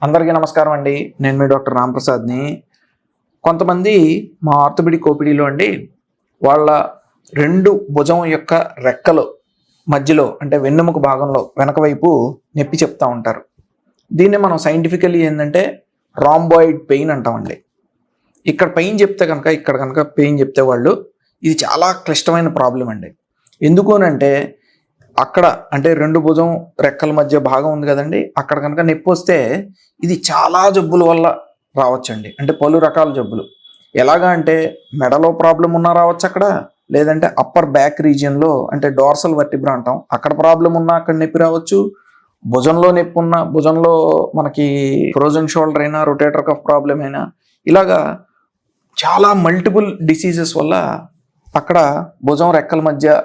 అందరికీ నమస్కారం అండి. నేను మీ డాక్టర్ రాంప్రసాద్ని. కొంతమంది మా ఆర్థోపెడిక్ ఓపీడీలో అండి వాళ్ళ రెండు భుజం యొక్క రెక్కలు మధ్యలో అంటే వెన్నెముక భాగంలో వెనక వైపు నొప్పి చెప్తా ఉంటారు. దీన్ని మనం సైంటిఫికల్లీ ఏంటంటే రాంబాయిడ్ పెయిన్ అంటామండి. ఇక్కడ పెయిన్ చెప్తే కనుక ఇక్కడ కనుక పెయిన్ చెప్తే వాళ్ళు ఇది చాలా క్లిష్టమైన ప్రాబ్లం అండి. ఎందుకు అంటే అక్కడ అంటే రెండు భుజం రెక్కల మధ్య భాగం ఉంది కదండి, అక్కడ కనుక నొప్పి వస్తే ఇది చాలా జబ్బుల వల్ల రావచ్చండి. అంటే పలు రకాల జబ్బులు. ఎలాగా అంటే మెడలో ప్రాబ్లం ఉన్నా రావచ్చు అక్కడ, లేదంటే అప్పర్ బ్యాక్ రీజియన్లో అంటే డార్సల్ వర్టిబ్రా అంటాం, అక్కడ ప్రాబ్లం ఉన్నా అక్కడ నొప్పి రావచ్చు. భుజంలో నొప్పి ఉన్న భుజంలో మనకి ఫ్రోజన్ షోల్డర్ అయినా రొటేటర్ కఫ్ ప్రాబ్లం అయినా ఇలాగా చాలా మల్టిపుల్ డిసీజెస్ వల్ల అక్కడ భుజం రెక్కల మధ్య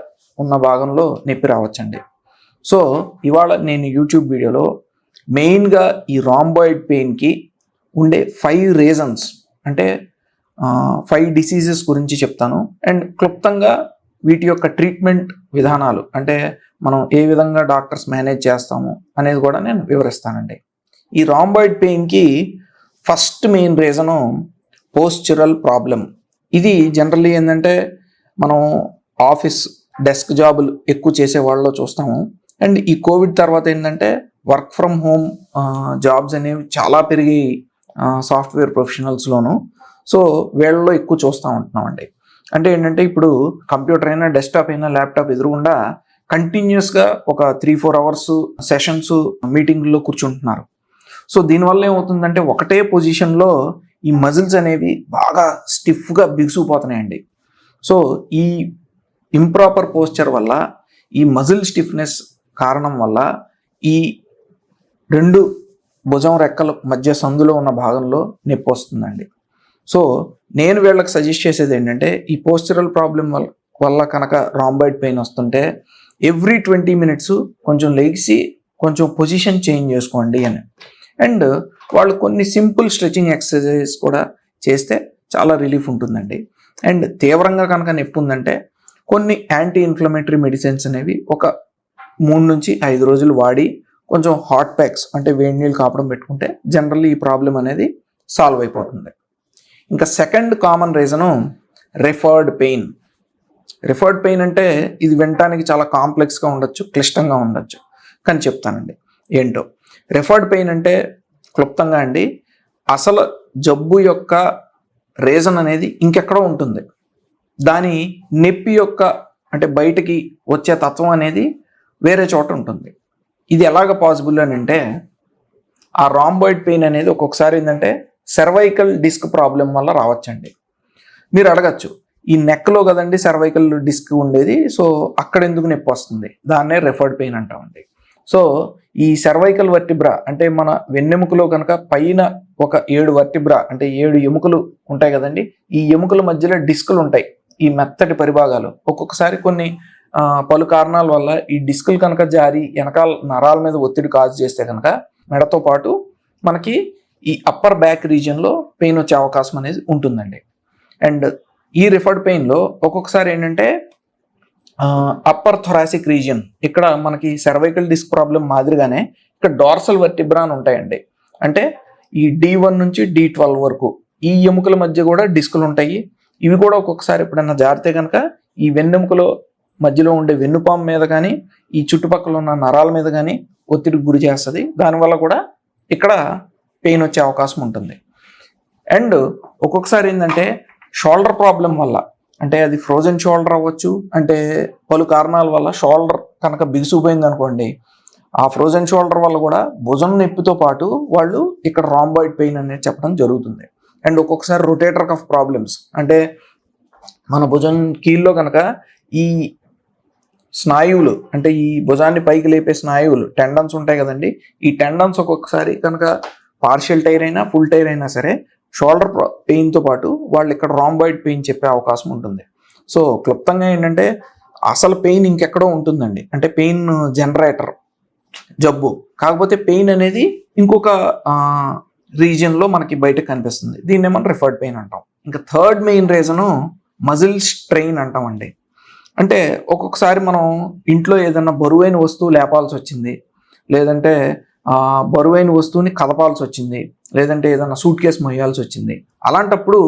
ఉన్న భాగంలో నొప్పి రావచ్చండి. సో ఇవాళ నేను యూట్యూబ్ వీడియోలో మెయిన్గా ఈ రాంబాయిడ్ పెయిన్కి ఉండే 5 రీజన్స్ అంటే 5 డిసీజెస్ గురించి చెప్తాను. అండ్ క్లుప్తంగా వీటి యొక్క ట్రీట్మెంట్ విధానాలు అంటే మనం ఏ విధంగా డాక్టర్స్ మేనేజ్ చేస్తాము అనేది కూడా నేను వివరిస్తానండి. ఈ రాంబాయిడ్ పెయిన్కి first main reason postural problem. ఇది జనరల్లీ ఏంటంటే మనం ఆఫీస్ డెస్క్ జాబులు ఎక్కువ చేసే వాళ్ళలో చూస్తాము. అండ్ ఈ కోవిడ్ తర్వాత ఏంటంటే వర్క్ ఫ్రమ్ హోమ్ జాబ్స్ అనేవి చాలా పెరిగి సాఫ్ట్వేర్ ప్రొఫెషనల్స్లోను. సో వీళ్ళలో ఎక్కువ చూస్తూ ఉంటున్నామండి. అంటే ఏంటంటే ఇప్పుడు కంప్యూటర్ అయినా డెస్క్టాప్ అయినా ల్యాప్టాప్ ఎదురుగుండా కంటిన్యూస్గా ఒక 3-4 అవర్స్ సెషన్స్ మీటింగ్లో కూర్చుంటున్నారు. సో దీనివల్ల ఏమవుతుందంటే ఒకటే పొజిషన్లో ఈ మజిల్స్ అనేవి బాగా స్టిఫ్గా బిగుసుకుపోతున్నాయండి. సో ఈ ఇంప్రాపర్ పోస్చర్ వల్ల ఈ మజిల్ స్టిఫ్నెస్ కారణం వల్ల ఈ రెండు భుజం రెక్కల మధ్య సందులో ఉన్న భాగంలో నొప్పి వస్తుందండి. సో నేను వీళ్ళకి సజెస్ట్ చేసేది ఏంటంటే ఈ పోస్చరల్ ప్రాబ్లం వల్ల కనుక రాంబాయిడ్ పెయిన్ వస్తుంటే ఎవ్రీ 20 మినిట్స్ కొంచెం లెగిసి కొంచెం పొజిషన్ చేంజ్ చేసుకోండి అని. అండ్ వాళ్ళు కొన్ని సింపుల్ స్ట్రెచింగ్ ఎక్సర్సైజెస్ కూడా చేస్తే చాలా రిలీఫ్ ఉంటుందండి. అండ్ తీవ్రంగా కనుక నొప్పి ఉందంటే కొన్ని యాంటీ ఇన్ఫ్లమేటరీ మెడిసిన్స్ అనేవి ఒక 3 నుంచి 5 రోజులు వాడి కొంచెం హాట్ ప్యాక్స్ అంటే వేడి నీళ్ళు కాపడం పెట్టుకుంటే జనరల్లీ ఈ ప్రాబ్లం అనేది సాల్వ్ అయిపోతుంది. ఇంకా second common reason referred pain. Referred pain అంటే ఇది వినటానికి చాలా కాంప్లెక్స్గా ఉండొచ్చు, క్లిష్టంగా ఉండొచ్చు, కానీ చెప్తానండి ఏంటో. రిఫర్డ్ పెయిన్ అంటే క్లుప్తంగా అండి అసలు జబ్బు యొక్క రీజన్ అనేది ఇంకెక్కడో ఉంటుంది, దాని నొప్పి యొక్క అంటే బయటికి వచ్చే తత్వం అనేది వేరే చోట ఉంటుంది. ఇది ఎలాగ పాసిబుల్ అని అంటే ఆ రాంబాయిడ్ పెయిన్ అనేది ఒక్కొక్కసారి ఏంటంటే సర్వైకల్ డిస్క్ ప్రాబ్లం వల్ల రావచ్చండి. మీరు అడగచ్చు ఈ నెక్లో కదండి సర్వైకల్ డిస్క్ ఉండేది, సో అక్కడ ఎందుకు నొప్పి వస్తుంది, దాన్నే రిఫర్డ్ పెయిన్ అంటామండి. సో ఈ సర్వైకల్ వర్టిబ్రా అంటే మన వెన్నెముకలో కనుక పైన ఒక 7 వర్టిబ్రా అంటే 7 ఎముకలు ఉంటాయి కదండి, ఈ ఎముకల మధ్యలో డిస్కులు ఉంటాయి, ఈ మెత్తటి పరిభాగాలు. ఒక్కొక్కసారి కొన్ని పలు కారణాల వల్ల ఈ డిస్కులు కనుక జారి వెనకాల నరాల మీద ఒత్తిడి కాజ్ చేస్తే కనుక మెడతో పాటు మనకి ఈ అప్పర్ బ్యాక్ రీజియన్లో పెయిన్ వచ్చే అవకాశం అనేది ఉంటుందండి. అండ్ ఈ రిఫర్డ్ పెయిన్లో ఒక్కొక్కసారి ఏంటంటే అప్పర్ థొరాసిక్ రీజియన్ ఇక్కడ మనకి సర్వైకల్ డిస్క్ ప్రాబ్లం మాదిరిగానే ఇక్కడ డార్సల్ వర్టిబ్రా అని ఉంటాయండి. అంటే ఈ D1 నుంచి D12 వరకు ఈ ఎముకల మధ్య కూడా డిస్కులు ఉంటాయి. ఇవి కూడా ఒక్కొక్కసారి ఎప్పుడైనా జారితే కనుక ఈ వెన్నెముకలో మధ్యలో ఉండే వెన్నుపాము మీద కానీ ఈ చుట్టుపక్కల ఉన్న నరాల మీద కానీ ఒత్తిడికి గురి చేస్తుంది. దానివల్ల కూడా ఇక్కడ పెయిన్ వచ్చే అవకాశం ఉంటుంది. అండ్ ఒక్కొక్కసారి ఏంటంటే షోల్డర్ ప్రాబ్లం వల్ల అంటే అది ఫ్రోజన్ షోల్డర్ అవ్వచ్చు, అంటే పలు కారణాల వల్ల షోల్డర్ కనుక బిగుసుకుపోయింది అనుకోండి, ఆ ఫ్రోజన్ షోల్డర్ వల్ల కూడా భుజం నొప్పితో పాటు వాళ్ళు ఇక్కడ రాంబాయిడ్ పెయిన్ అనేది చెప్పడం జరుగుతుంది. అండ్ ఒక్కొక్కసారి రొటేటర్ కఫ్ ప్రాబ్లమ్స్ అంటే మన భుజం కీల్లో కనుక ఈ స్నాయువులు అంటే ఈ భుజాన్ని పైకి లేపే స్నాయువులు టెండన్స్ ఉంటాయి కదండి, ఈ టెండన్స్ ఒక్కొక్కసారి కనుక పార్షియల్ టైర్ అయినా ఫుల్ టైర్ అయినా సరే షోల్డర్ పెయిన్తో పాటు వాళ్ళు ఇక్కడ రాంబాయిడ్ పెయిన్ చెప్పే అవకాశం ఉంటుంది. సో క్లుప్తంగా ఏంటంటే అసలు పెయిన్ ఇంకెక్కడో ఉంటుందండి, అంటే పెయిన్ జనరేటర్ జబ్బు, కాకపోతే పెయిన్ అనేది ఇంకొక రీజియన్లో మనకి బయటకు కనిపిస్తుంది. దీన్ని మనం రిఫర్డ్ పెయిన్ అంటాం. ఇంకా third main reason muscle strain అంటామండి. అంటే ఒక్కొక్కసారి మనం ఇంట్లో ఏదైనా బరువైన వస్తువు లేపాల్సి వచ్చింది, లేదంటే బరువైన వస్తువుని కదపాల్సి వచ్చింది, లేదంటే ఏదైనా సూట్ కేసు మొయ్యాల్సి వచ్చింది. అలాంటప్పుడు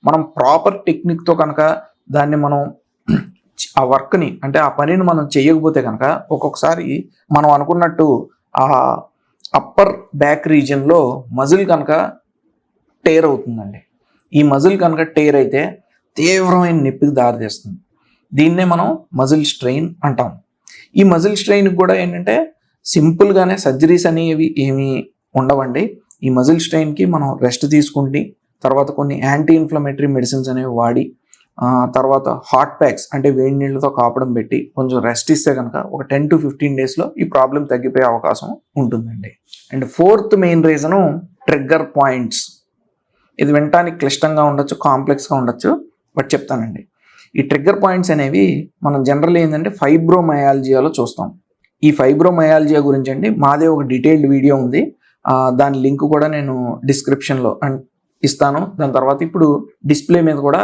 మనం ప్రాపర్ టెక్నిక్తో కనుక దాన్ని మనం ఆ వర్క్ని అంటే ఆ పనిని మనం చేయకపోతే కనుక ఒక్కొక్కసారి మనం అనుకున్నట్టు ఆ అప్పర్ బ్యాక్ రీజియన్లో మజిల్ కనుక టేర్ అవుతుందండి. ఈ మజిల్ కనుక టేర్ అయితే తీవ్రమైన నొప్పికి దారితీస్తుంది. దీన్నే మనం మజిల్ స్ట్రెయిన్ అంటాం. ఈ మజిల్ స్ట్రెయిన్కి కూడా ఏంటంటే సింపుల్గానే సర్జరీస్ అనేవి ఏమీ ఉండవండి. ఈ మజిల్ స్ట్రెయిన్కి మనం రెస్ట్ తీసుకుంటే తర్వాత కొన్ని యాంటీ ఇన్ఫ్లమేటరీ మెడిసిన్స్ అనేవి వాడి తర్వాత హాట్ ప్యాక్స్ అంటే వేడి నీళ్ళతో కాపడం పెట్టి కొంచెం రెస్ట్ ఇస్తే కనుక ఒక 10 to 15 డేస్లో ఈ ప్రాబ్లం తగ్గిపోయే అవకాశం ఉంటుందండి. And fourth main reason trigger points. ఇది వినటానికి క్లిష్టంగా ఉండొచ్చు, కాంప్లెక్స్గా ఉండొచ్చు, బట్ చెప్తానండి. ఈ ట్రిగ్గర్ పాయింట్స్ అనేవి మనం జనరల్ ఏంటంటే ఫైబ్రోమయాల్జియాలో చూస్తాం. ఈ ఫైబ్రోమయాల్జియా గురించి అండి మాదే ఒక డీటెయిల్డ్ వీడియో ఉంది. దాని లింక్ కూడా నేను డిస్క్రిప్షన్లో ఇస్తాను. దాని తర్వాత ఇప్పుడు డిస్ప్లే మీద కూడా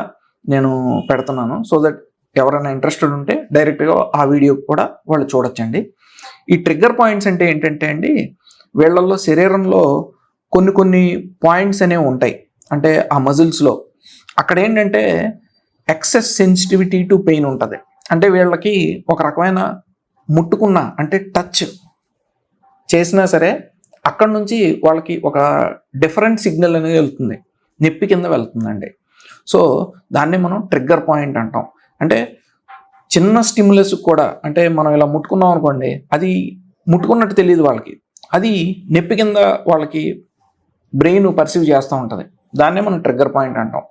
నేను పెడుతున్నాను. సో దట్ ఎవరైనా ఇంట్రెస్టెడ్ ఉంటే డైరెక్ట్గా ఆ వీడియో కూడా వాళ్ళు చూడొచ్చండి. ఈ ట్రిగ్గర్ పాయింట్స్ అంటే ఏంటంటే అండి, వీళ్ళల్లో శరీరంలో కొన్ని పాయింట్స్ అనేవి ఉంటాయి. అంటే ఆ మజిల్స్లో అక్కడ ఏంటంటే ఎక్సెస్ సెన్సిటివిటీ టు పెయిన్ ఉంటుంది. అంటే వీళ్ళకి ఒక రకమైన ముట్టుకున్నా అంటే టచ్ చేసినా సరే అక్కడ నుంచి వాళ్ళకి ఒక డిఫరెంట్ సిగ్నల్ అనేది వెళ్తుంది, నొప్పి కింద వెళ్తుందండి. సో దాన్ని మనం ట్రిగ్గర్ పాయింట్ అంటాం. అంటే చిన్న స్టిమ్యులస్ కూడా అంటే మనం ఇలా ముట్టుకున్నాం అనుకోండి, అది ముట్టుకున్నట్టు తెలియదు వాళ్ళకి, అది నొప్పి కింద వాళ్ళకి బ్రెయిన్ పర్సీవ్ చేస్తూ ఉంటుంది. దాన్నే మనం ట్రిగ్గర్ పాయింట్ అంటాం.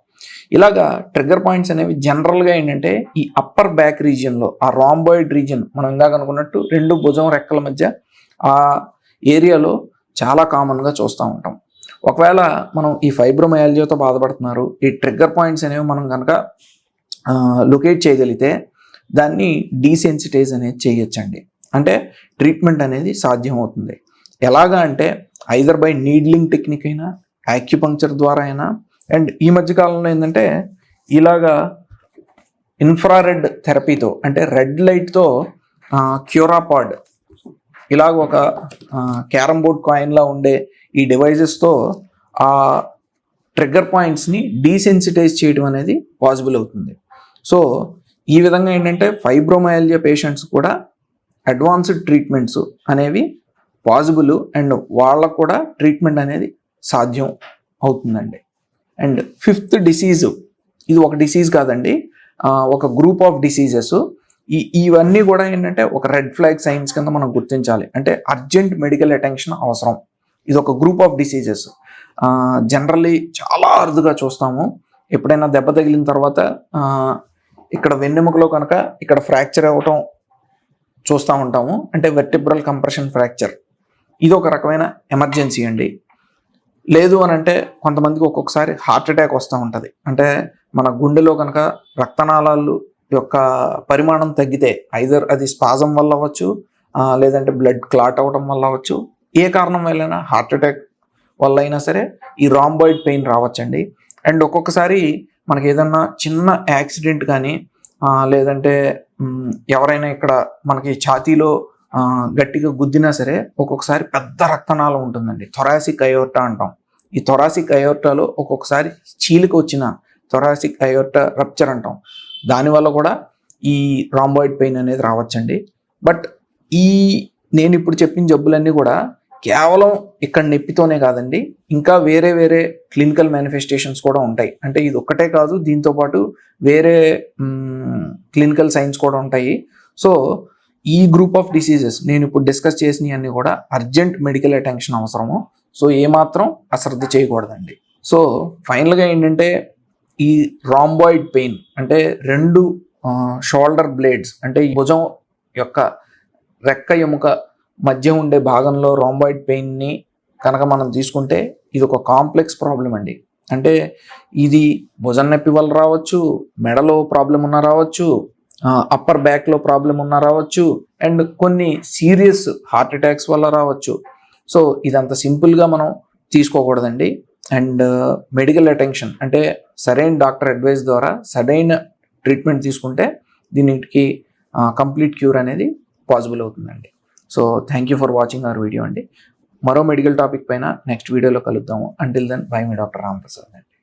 ఇలాగా ట్రిగ్గర్ పాయింట్స్ అనేవి జనరల్గా ఏంటంటే ఈ అప్పర్ బ్యాక్ రీజియన్లో ఆ రాంబాయిడ్ రీజియన్ మనం ఇందాక అనుకున్నట్టు 2 భుజం రెక్కల మధ్య ఆ ఏరియాలో చాలా కామన్గా చూస్తూ ఉంటాం. ఒకవేళ మనం ఈ ఫైబ్రోమయాల్జియాతో బాధపడుతున్నారు, ఈ ట్రిగ్గర్ పాయింట్స్ అనేవి మనం కనుక లొకేట్ చేయగలిగితే దాన్ని డీసెన్సిటైజ్ అనేది చేయొచ్చండి. అంటే ట్రీట్మెంట్ అనేది సాధ్యం అవుతుంది. ఎలాగా అంటే ఐదర్ బై నీడ్లింగ్ టెక్నిక్ అయినా, యాక్యుపంక్చర్ ద్వారా అయినా, అండ్ ఈ మధ్యకాలంలో ఏంటంటే ఇలాగా ఇన్ఫ్రారెడ్ థెరపీతో అంటే రెడ్ లైట్తో క్యూరాపాడ్ ఇలాగ ఒక క్యారమ్ బోర్డ్ కాయిన్లా ఉండే ఈ డివైజెస్తో ఆ ట్రిగ్గర్ పాయింట్స్ని డీసెన్సిటైజ్ చేయడం అనేది పాసిబుల్ అవుతుంది. సో ఈ విధంగా ఏంటంటే ఫైబ్రోమయాల్జియా పేషెంట్స్ కూడా అడ్వాన్స్డ్ ట్రీట్మెంట్స్ అనేవి పాసిబుల్ అండ్ వాళ్ళకు కూడా ట్రీట్మెంట్ అనేది సాధ్యం అవుతుందండి. అండ్ ఫిఫ్త్ డిసీజు, ఇది ఒక డిసీజ్ కాదండి, ఒక గ్రూప్ ఆఫ్ డిసీజెస్. ఇవన్నీ కూడా ఏంటంటే ఒక రెడ్ ఫ్లాగ్ సైన్స్ కింద మనం గుర్తించాలి. అంటే అర్జెంట్ మెడికల్ అటెన్షన్ అవసరం. ఇది ఒక గ్రూప్ ఆఫ్ డిసీజెస్. జనరల్లీ చాలా అరుదుగా చూస్తాము. ఎప్పుడైనా దెబ్బ తగిలిన తర్వాత ఇక్కడ వెన్నెముకలో కనుక ఇక్కడ ఫ్రాక్చర్ అవ్వటం చూస్తూ ఉంటాము. అంటే వెర్టిబ్రల్ కంప్రెషన్ ఫ్రాక్చర్. ఇది ఒక రకమైన ఎమర్జెన్సీ అండి. లేదు అని అంటే కొంతమందికి ఒక్కొక్కసారి హార్ట్ అటాక్ వస్తూ ఉంటుంది. అంటే మన గుండెలో కనుక రక్తనాళాలు యొక్క పరిమాణం తగ్గితే ఐదర్ అది స్పాజం వల్ల అవ్వచ్చు, లేదంటే బ్లడ్ క్లాట్ అవ్వడం వల్ల అవ్వచ్చు, ఏ కారణం వల్లైనా హార్ట్ అటాక్ వల్ల అయినా సరే ఈ రాంబాయిడ్ పెయిన్ రావచ్చండి. అండ్ ఒక్కొక్కసారి మనకి ఏదన్నా చిన్న యాక్సిడెంట్ కానీ లేదంటే ఎవరైనా ఇక్కడ మనకి ఛాతీలో గట్టిగా గుద్దినా సరే ఒక్కొక్కసారి పెద్ద రక్తనాళం ఉంటుందండి, థొరాసిక్ అయోర్టా అంటాం. ఈ థొరాసిక్ అయోర్టాలో ఒక్కొక్కసారి చీలిక వచ్చిన థొరాసిక్ అయోర్టా రప్చర్ అంటాం. దానివల్ల కూడా ఈ రాంబాయిడ్ పెయిన్ అనేది రావచ్చండి. బట్ నేను ఇప్పుడు చెప్పిన జబ్బులన్నీ కూడా కేవలం ఇక్కడ నొప్పితోనే కాదండి, ఇంకా వేరే వేరే క్లినికల్ మేనిఫెస్టేషన్స్ కూడా ఉంటాయి. అంటే ఇది ఒక్కటే కాదు, దీంతోపాటు వేరే క్లినికల్ సైన్స్ కూడా ఉంటాయి. సో ఈ గ్రూప్ ఆఫ్ డిసీజెస్ నేను ఇప్పుడు డిస్కస్ చేసినవన్నీ కూడా అర్జెంట్ మెడికల్ అటెన్షన్ అవసరము. సో ఏమాత్రం అశ్రద్ధ చేయకూడదండి. సో ఫైనల్గా ఏంటంటే ఈ రాంబాయిడ్ పెయిన్ అంటే 2 షోల్డర్ బ్లేడ్స్ అంటే ఈ భుజం యొక్క రెక్క ఎముక మధ్య ఉండే భాగంలో రాంబాయిడ్ పెయిన్ని కనుక మనం తీసుకుంటే ఇది ఒక కాంప్లెక్స్ ప్రాబ్లం అండి. అంటే ఇది భుజం నొప్పి వల్ల రావచ్చు, మెడలో ప్రాబ్లం ఉన్నా రావచ్చు, అప్పర్ బ్యాక్లో ప్రాబ్లం ఉన్నా రావచ్చు, అండ్ కొన్ని సీరియస్ హార్ట్ అటాక్స్ వల్ల రావచ్చు. సో ఇదంత సింపుల్గా మనం తీసుకోకూడదండి. అండ్ మెడికల్ అటెన్షన్ అంటే సరైన డాక్టర్ అడ్వైస్ ద్వారా సరైన ట్రీట్మెంట్ తీసుకుంటే దీనికి కంప్లీట్ క్యూర్ అనేది పాసిబుల్ అవుతుందండి. So thank you for watching our video అండి. మరో మెడికల్ టాపిక్ పైన నెక్స్ట్ వీడియోలో కలుద్దాము. అంటిల్ దెన్ బై మీ డాక్టర్ రాంప్రసాద్ అండి.